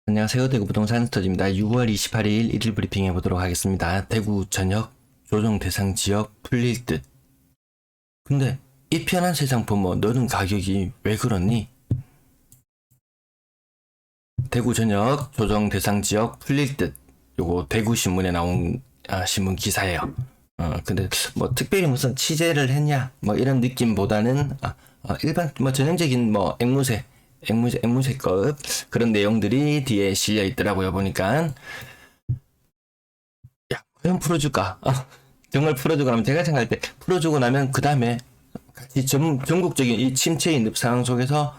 안녕하세요. 대구 부동산 스터디입니다. 6월 28일 1일 브리핑 해보도록 하겠습니다. 대구 전역 조정 대상 지역 풀릴 듯. 근데 이 편한 세상 보면 너는 가격이 왜 그렇니? 대구 전역 조정 대상 지역 풀릴 듯. 요거 대구 신문에 나온 신문 기사예요. 근데 뭐 특별히 무슨 취재를 했냐 뭐 이런 느낌보다는 일반 뭐 전형적인 뭐 앵무새급 그런 내용들이 뒤에 실려 있더라고요. 보니까 야 과연 풀어줄까? 정말 풀어주고 나면 제가 생각할 때 풀어주고 나면 그 다음에 같이 전국적인 이 침체인 늪 상황 속에서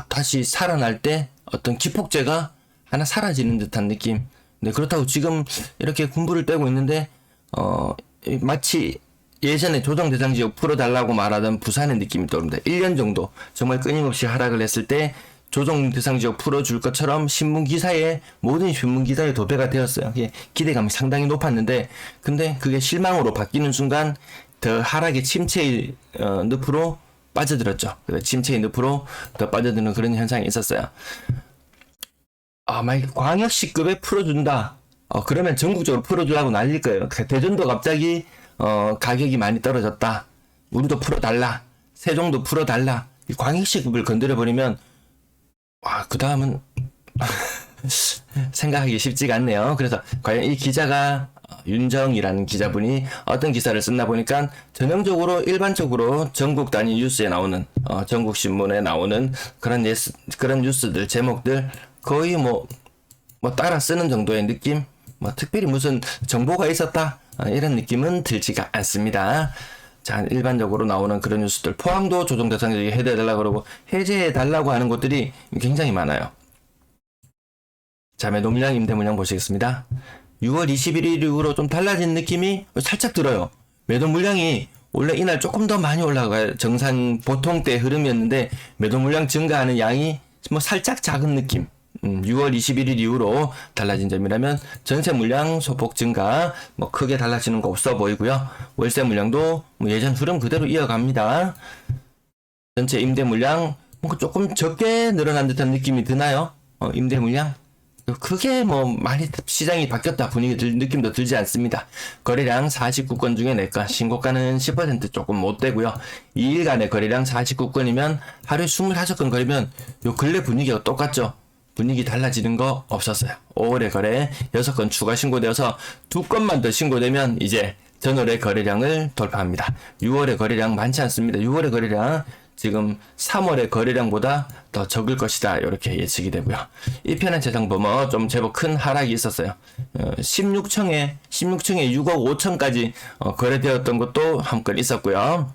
다시 살아날 때 어떤 기폭제가 하나 사라지는 듯한 느낌. 네, 그렇다고 지금 이렇게 군부를 떼고 있는데 마치 예전에 조정 대상 지역 풀어달라고 말하던 부산의 느낌이 떠오릅니다. 1년 정도 정말 끊임없이 하락을 했을 때 조정 대상 지역 풀어줄 것처럼 모든 신문 기사에 도배가 되었어요. 기대감이 상당히 높았는데 근데 그게 실망으로 바뀌는 순간 더 하락의 침체의 늪으로 빠져들었죠. 침체의 늪으로 더 빠져드는 그런 현상이 있었어요. 만약 광역시급에 풀어준다. 그러면 전국적으로 풀어주려고 난릴 거예요. 대전도 갑자기 가격이 많이 떨어졌다. 우리도 풀어달라. 세종도 풀어달라. 이 광역시급을 건드려버리면 그 다음은 생각하기 쉽지가 않네요. 그래서 과연 이 기자가 윤정이라는 기자분이 어떤 기사를 썼나 보니까 전형적으로 일반적으로 전국 단위 뉴스에 나오는 전국 신문에 나오는 그런 뉴스들 제목들 거의 뭐 따라 쓰는 정도의 느낌, 뭐 특별히 무슨 정보가 있었다 이런 느낌은 들지가 않습니다. 자, 일반적으로 나오는 그런 뉴스들 포항도 조정 대상자에게 해제해달라고 그러고 해제해달라고 하는 곳들이 굉장히 많아요. 자, 매도 물량, 임대 물량 보시겠습니다. 6월 21일 이후로 좀 달라진 느낌이 살짝 들어요. 매도 물량이 원래 이날 조금 더 많이 올라가요. 정상 보통 때 흐름이었는데 매도 물량 증가하는 양이 뭐 살짝 작은 느낌. 6월 21일 이후로 달라진 점이라면 전세 물량 소폭 증가 뭐 크게 달라지는 거 없어 보이고요. 월세 물량도 뭐 예전 흐름 그대로 이어갑니다. 전체 임대 물량 뭔가 조금 적게 늘어난 듯한 느낌이 드나요? 임대 물량 크게 뭐 많이 시장이 바뀌었다 느낌도 들지 않습니다. 거래량 49건 중에 4건, 신고가는 10% 조금 못 되고요. 2일간의 거래량 49건이면 하루에 25건 거리면 요 근래 분위기가 똑같죠. 분위기 달라지는 거 없었어요. 5월에 거래 6건 추가 신고되어서 2건만 더 신고되면 이제 전월의 거래량을 돌파합니다. 6월의 거래량 많지 않습니다. 6월의 거래량 지금 3월의 거래량보다 더 적을 것이다. 이렇게 예측이 되고요. 이 편한 재상 보면 좀 제법 큰 하락이 있었어요. 16층에 6억 5천까지 거래되었던 것도 한 건 있었고요.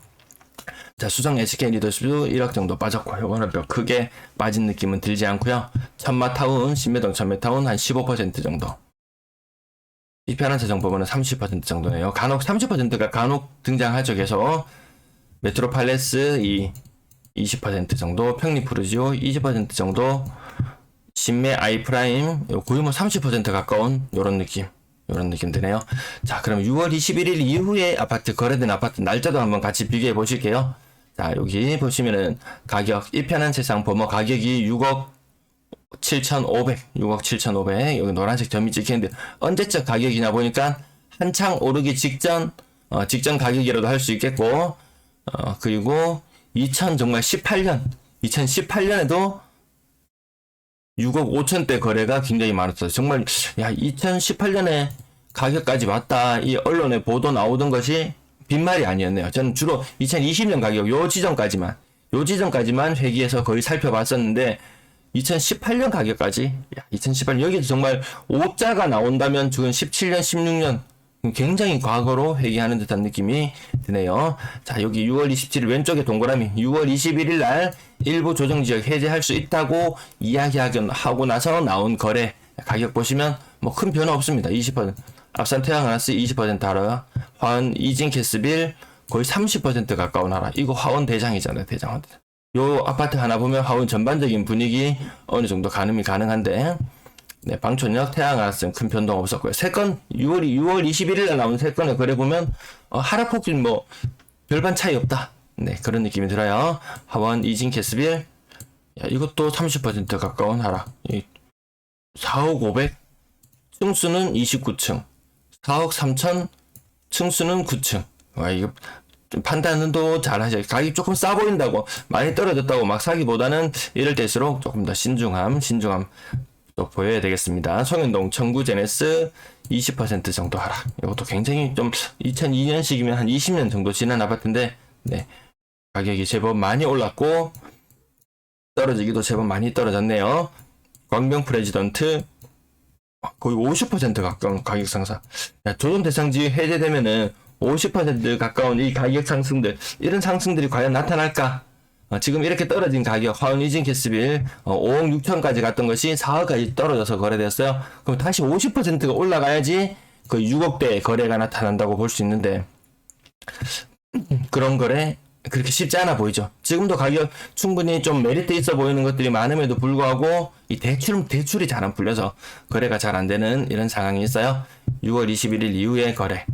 자, 수정 SK 리더십도 1억 정도 빠졌고, 요거는 별 크게 빠진 느낌은 들지 않고요. 천마타운, 신매동 천마타운 한 15% 정도. 이 편한 재정 보면은 30% 정도네요. 간혹 30%가 간혹 등장하죠. 계속 메트로팔레스 20% 정도, 평리푸르지오 20% 정도, 신매 아이프라임 거의 뭐 30% 가까운 요런 느낌 드네요. 자, 그럼 6월 21일 이후에 거래된 아파트 날짜도 한번 같이 비교해 보실게요. 자, 여기 보시면은 가격 이 편한 세상 범어 가격이 6억 7,500 여기 노란색 점이 찍히는데 언제적 가격이냐 보니까 한창 오르기 직전 가격이라도 할 수 있겠고 그리고 2018년에도 6억 5천대 거래가 굉장히 많았어요. 정말 2018년에 가격까지 왔다 이 언론에 보도 나오던 것이 빈말이 아니었네요. 저는 주로 2020년 가격 요 지점까지만 회기에서 거의 살펴봤었는데 2018년 가격까지 2018년 여기도 정말 5자가 나온다면 지금 17년 16년 굉장히 과거로 회귀하는 듯한 느낌이 드네요. 자, 여기 6월 27일 왼쪽에 동그라미 6월 21일 날 일부 조정지역 해제할 수 있다고 이야기하고 나서 나온 거래 가격 보시면 뭐 큰 변화 없습니다. 20% 앞산 태양하나스 20% 하라, 화원 이진캐스빌 거의 30% 가까운 하라. 이거 화원 대장이잖아요. 대장. 요 아파트 하나 보면 화원 전반적인 분위기 어느 정도 가늠이 가능한데 네, 방촌역 태양하나스는 큰 변동 없었고요. 3건 6월 21일 날 나온 3건의 거래 보면 하락폭은 뭐 별반 차이 없다. 네, 그런 느낌이 들어요. 화원 이진캐스빌 야, 이것도 30% 가까운 하락. 4억 500, 층수는 29층. 4억 3천, 층수는 9층. 와, 이거 좀 판단은 또 잘 하셔야 가격이 조금 싸 보인다고 많이 떨어졌다고 막 사기보다는 이럴 때일수록 조금 더 신중함 또 보여야 되겠습니다. 송현동 청구 제네스 20% 정도 하락. 이것도 굉장히 좀 2002년식이면 한 20년 정도 지난 아파트인데 네, 가격이 제법 많이 올랐고 떨어지기도 제법 많이 떨어졌네요. 광명 프레지던트 거의 50% 가까운 가격 상승. 조정 대상지 해제되면은 50% 가까운 이 가격 상승들, 이런 상승들이 과연 나타날까? 지금 이렇게 떨어진 가격, 화원 이진 캐스빌 5억 6천까지 갔던 것이 4억까지 떨어져서 거래되었어요. 그럼 다시 50%가 올라가야지 그 6억대 거래가 나타난다고 볼 수 있는데 그런 거래 그렇게 쉽지 않아 보이죠. 지금도 가격 충분히 좀 메리트 있어 보이는 것들이 많음에도 불구하고 이 대출이 잘 안 풀려서 거래가 잘 안 되는 이런 상황이 있어요. 6월 21일 이후에 거래.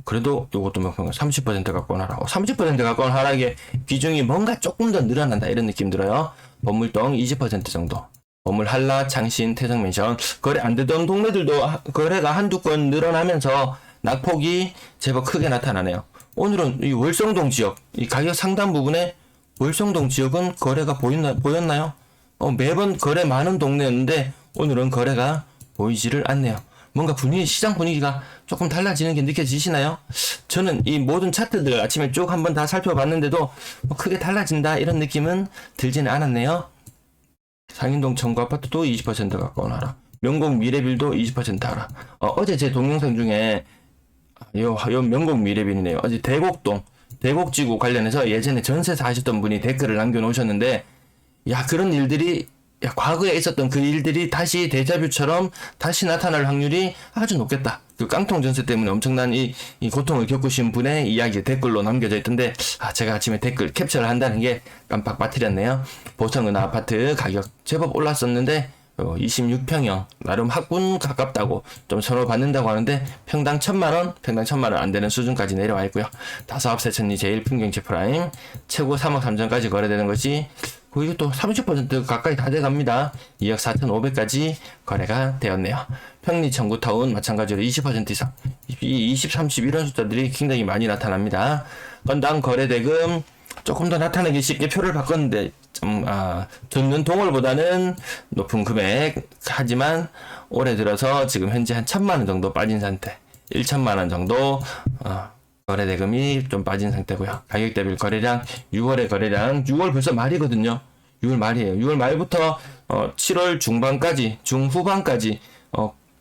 그래도 이것도 뭐 30% 가까운 하락. 30% 가까운 하락의 비중이 뭔가 조금 더 늘어난다 이런 느낌 들어요. 건물동 20% 정도. 건물 한라, 창신, 태성맨션 거래 안 되던 동네들도 거래가 한두 건 늘어나면서 낙폭이 제법 크게 나타나네요. 오늘은 이 월성동 지역, 이 가격 상단 부분에 월성동 지역은 거래가 보였나요? 매번 거래 많은 동네였는데 오늘은 거래가 보이지를 않네요. 뭔가 시장 분위기가 조금 달라지는 게 느껴지시나요? 저는 이 모든 차트들 아침에 쭉 한번 다 살펴봤는데도 뭐 크게 달라진다 이런 느낌은 들지는 않았네요. 상인동 청구 아파트도 20% 가까운 하락. 명곡 미래빌도 20% 하락. 어제 제 동영상 중에 요 명곡 미래빌이네요. 어제 대곡지구 관련해서 예전에 전세사 하셨던 분이 댓글을 남겨놓으셨는데 야 그런 일들이 과거에 있었던 그 일들이 다시 데자뷰처럼 다시 나타날 확률이 아주 높겠다. 그 깡통 전세 때문에 엄청난 이 고통을 겪으신 분의 이야기 댓글로 남겨져 있던데 제가 아침에 댓글 캡처를 한다는 게 깜빡 빠뜨렸네요. 보성은 아파트 가격 제법 올랐었는데 26평형 나름 학군 가깝다고 좀 선호받는다고 하는데 평당 1,000만원 안 되는 수준까지 내려와 있고요. 다사업 세천리 제일 풍경지 프라임 최고 3억 3천까지 거래되는 것이 거의 또 30% 가까이 다 돼갑니다. 2억 4,500까지 거래가 되었네요. 평리 청구타운 마찬가지로 20% 이상 20, 30 이런 숫자들이 굉장히 많이 나타납니다. 건당 거래대금 조금 더 나타나기 쉽게 표를 바꿨는데 전년 동월보다는 높은 금액 하지만 올해 들어서 지금 현재 한 1,000만원 정도 빠진 상태 1,000만원 정도 거래대금이 좀 빠진 상태고요. 가격 대비 거래량 6월의 거래량 6월 벌써 말이거든요. 6월 말이에요. 6월 말부터 7월 중후반까지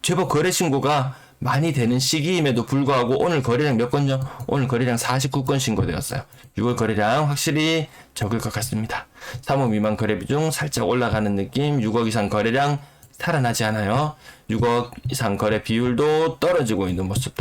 제법 거래 신고가 많이 되는 시기임에도 불구하고 오늘 거래량 몇 건요? 오늘 거래량 49건 신고되었어요. 6월 거래량 확실히 적을 것 같습니다. 3억 미만 거래 비중 살짝 올라가는 느낌. 6억 이상 거래량 살아나지 않아요. 6억 이상 거래 비율도 떨어지고 있는 모습.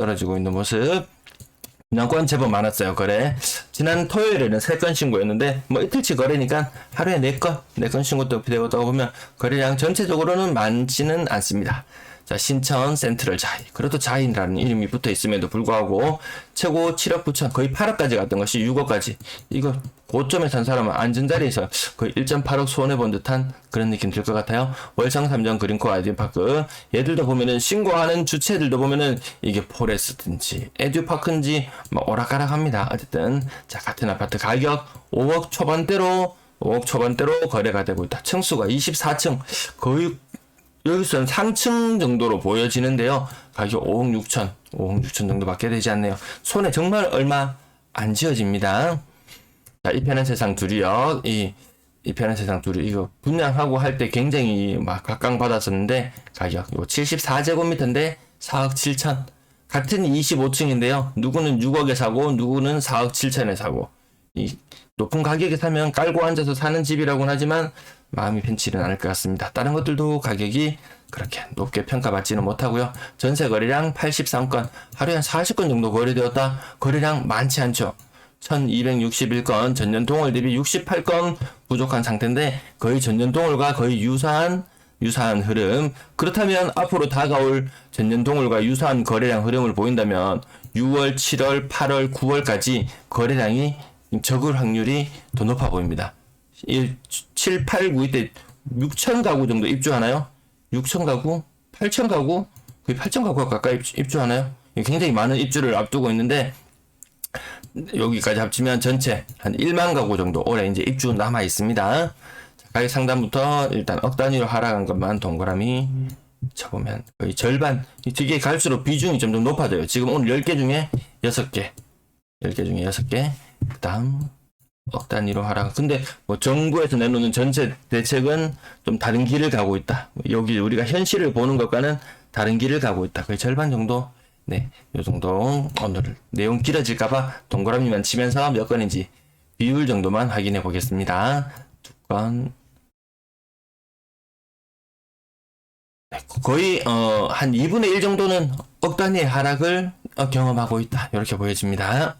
분양권 제법 많았어요. 거래 지난 토요일에는 3건 신고였는데 뭐 이틀치 거래니까 하루에 4건 신고도 되었다고 보면 거래량 전체적으로는 많지는 않습니다. 자, 신천 센트럴 자이. 그래도 자이라는 이름이 붙어 있음에도 불구하고 최고 7억 9천 거의 8억까지 갔던 것이 6억까지. 이거 고점에 산 사람은 안전자리에서 거의 1.8억 손해본 듯한 그런 느낌 들 것 같아요. 월성 3정 그린코 아이디파크. 얘들도 보면은 신고하는 주체들도 보면은 이게 포레스트인지 에듀파크인지 뭐 오락가락합니다. 어쨌든 자 같은 아파트 가격 5억 초반대로 거래가 되고 있다. 층수가 24층 거의 여기서는 상층 정도로 보여지는데요. 가격 5억 6천 정도밖에 되지 않네요. 손에 정말 얼마 안 지어집니다. 자, 이 편한 세상 둘이요. 이 편한 세상 둘이 이거 분양하고 할 때 굉장히 막 각광받았었는데 가격 이거 74제곱미터인데 4억 7천. 같은 25층인데요. 누구는 6억에 사고 누구는 4억 7천에 사고. 이 높은 가격에 사면 깔고 앉아서 사는 집이라고는 하지만 마음이 편치는 않을 것 같습니다. 다른 것들도 가격이 그렇게 높게 평가받지는 못하고요. 전세 거래량 83건, 하루에 한 40건 정도 거래되었다. 거래량 많지 않죠. 1261건, 전년 동월 대비 68건 부족한 상태인데 거의 전년 동월과 거의 유사한 흐름. 그렇다면 앞으로 다가올 전년 동월과 유사한 거래량 흐름을 보인다면 6월, 7월, 8월, 9월까지 거래량이 적을 확률이 더 높아 보입니다. 7, 8, 9일 때 6천 가구 정도 입주하나요? 6천 가구? 8천 가구? 거의 8천 가구가 가까이 입주하나요? 굉장히 많은 입주를 앞두고 있는데, 여기까지 합치면 전체 한 1만 가구 정도 올해 이제 입주 남아 있습니다. 가격 상단부터 일단 억 단위로 하락한 것만 동그라미 쳐보면 거의 절반, 되게 갈수록 비중이 점점 높아져요. 지금 오늘 10개 중에 6개, 10개 중에 6개, 그 다음 억 단위로 하락. 근데 뭐 정부에서 내놓는 전체 대책은 좀 다른 길을 가고 있다. 여기 우리가 현실을 보는 것과는 다른 길을 가고 있다. 거의 절반 정도. 네, 요 정도. 오늘 내용 길어질까봐 동그라미만 치면서 몇 건인지 비율 정도만 확인해 보겠습니다. 두 건. 네, 거의 한 2분의 1 정도는 억 단위의 하락을 경험하고 있다. 이렇게 보여집니다.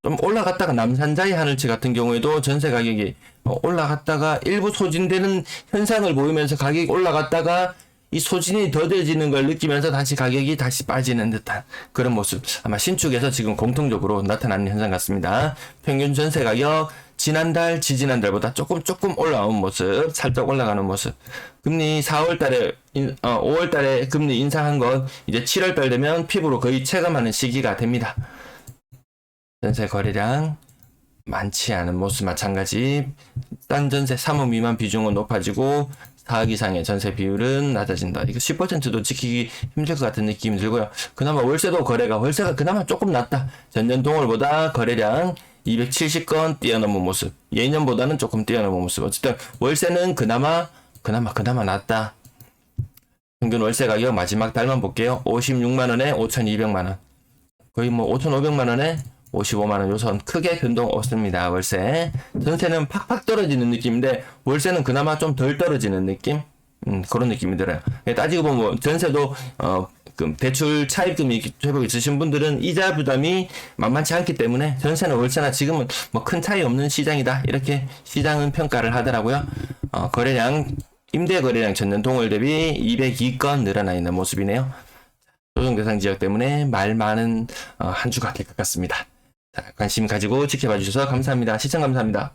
좀 올라갔다가 남산자의 하늘채 같은 경우에도 전세 가격이 올라갔다가 일부 소진되는 현상을 보이면서 가격이 올라갔다가 이 소진이 더뎌지는 걸 느끼면서 다시 가격이 다시 빠지는 듯한 그런 모습, 아마 신축에서 지금 공통적으로 나타나는 현상 같습니다. 평균 전세 가격 지난달, 지지난달보다 조금 올라온 모습, 살짝 올라가는 모습. 금리 4월달에 5월달에 금리 인상한 건 이제 7월달 되면 피부로 거의 체감하는 시기가 됩니다. 전세 거래량 많지 않은 모습 마찬가지. 딴 전세 3억 미만 비중은 높아지고 4억 이상의 전세 비율은 낮아진다. 이거 10%도 지키기 힘들 것 같은 느낌이 들고요. 그나마 월세가 그나마 조금 낮다. 전년 동월보다 거래량 270건 뛰어넘은 모습. 예년보다는 조금 뛰어넘은 모습. 어쨌든 월세는 그나마 낮다. 평균 월세 가격 마지막 달만 볼게요. 56만원에 5,200만원. 거의 뭐 5,500만원에 55만원. 요선 크게 변동 없습니다. 월세. 전세는 팍팍 떨어지는 느낌인데 월세는 그나마 좀 덜 떨어지는 느낌? 그런 느낌이 들어요. 따지고 보면 전세도 대출 차입금이 제법 있으신 분들은 이자 부담이 만만치 않기 때문에 전세나 월세나 지금은 뭐 큰 차이 없는 시장이다. 이렇게 시장은 평가를 하더라고요. 거래량, 임대 거래량 전년 동월 대비 202건 늘어나 있는 모습이네요. 조정 대상 지역 때문에 말 많은 한 주가 될 것 같습니다. 자, 관심 가지고 지켜봐 주셔서 감사합니다. 시청 감사합니다.